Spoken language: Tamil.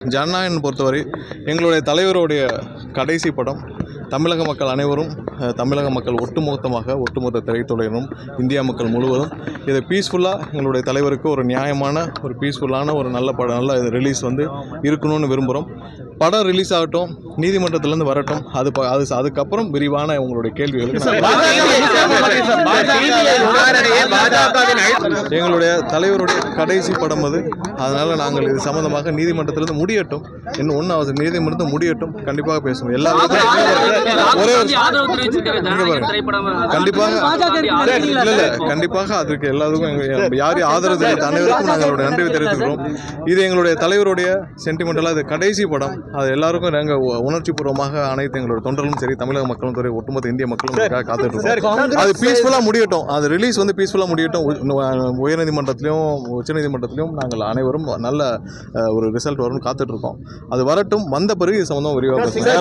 ஜனநாயகன் பொறுத்தவரை எங்களுடைய தலைவருடைய கடைசி படம் தமிழக மக்கள் அனைவரும், தமிழக மக்கள் ஒட்டுமொத்த திரைத்துறையினரும், இந்தியா மக்கள் முழுவதும் இதை பீஸ்ஃபுல்லாக எங்களுடைய தலைவருக்கு ஒரு நியாயமான ஒரு பீஸ்ஃபுல்லான ஒரு நல்ல படம், நல்ல ரிலீஸ் இருக்கணும்னு விரும்புகிறோம். படம் ரிலீஸ் ஆகட்டும், நீதிமன்றத்திலேருந்து வரட்டும், அதுக்கப்புறம் விரிவான உங்களுடைய கேள்விகளுக்கு எங்களுடைய தலைவருடைய கடைசி படம் அதனால் நாங்கள் இது சம்பந்தமாக நீதிமன்றத்திலிருந்து முடியட்டும், இன்னும் ஒன்றும் அவசியம், நீதிமன்றத்தில் முடியட்டும், கண்டிப்பாக பேசுவோம். எல்லாருக்கும் ஒரே கண்டிப்பாக அதற்கு எல்லாருக்கும் யார் ஆதரவு தெரிவித்த அனைவருக்கும் நாங்களுடைய நன்றி தெரிவித்துக்கிறோம். இது எங்களுடைய தலைவருடைய சென்டிமெண்டலாக இது கடைசி படம். அது எல்லாருக்கும் நாங்கள் உணர்ச்சி பூர்வமாக அனைத்து எங்களுடைய தொண்டர்களும் சரி, தமிழக மக்களும் சரி, ஒட்டுமொத்த இந்திய மக்களும் காத்துட்டு இருக்கோம். அது பீஸ்ஃபுல்லாக முடியட்டும், அது ரிலீஸ் பீஸ்ஃபுல்லாக முடியட்டும். உயர்நீதிமன்றத்திலையும் உச்சநீதிமன்றத்திலையும் நாங்கள் அனைவரும் நல்ல ஒரு ரிசல்ட் வரும்னு காத்துட்டு இருக்கோம். அது வரட்டும், வந்த பிறகு இது சம்பந்தம் விரிவாக